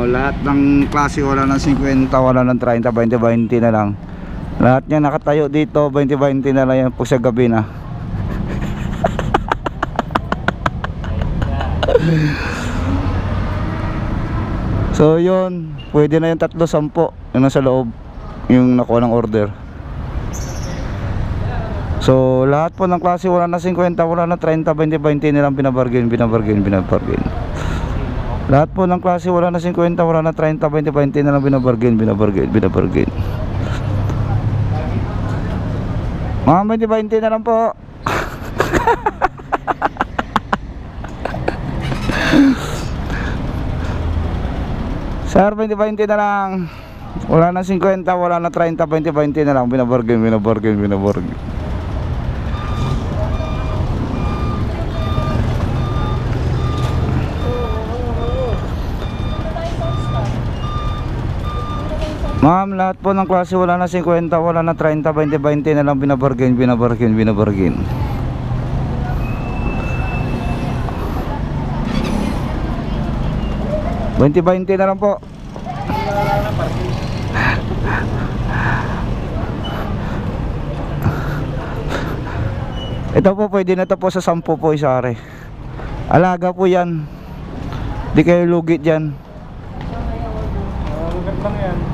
lahat ng klase wala ng 50, wala ng 30, 20-20 na lang. Lahat niya nakatayo dito, 20-20 na lang yan po sa gabi na. So yun, pwede na yung 3-10 yung nasa loob, yung nakuha ng order. So lahat po ng klase wala na 50, wala na 30, 20-20 nilang binabargain. Lahat po ng klase wala na 50, wala na 30, 20-20 nilang binabargain. Mga 20-20 na lang po. Sir, 20-20 na lang. Wala na 50, wala na 30, 20-20 na lang. Binabargain. Ma'am, lahat po ng klase wala na 50, wala na 30, 20-20 na lang. Binabargain. 20-20 na lang po. Ito po, pwede na ito po sa 10 po isare. Alaga po yan. Di kayo lugi dyan. Lugat lang yan.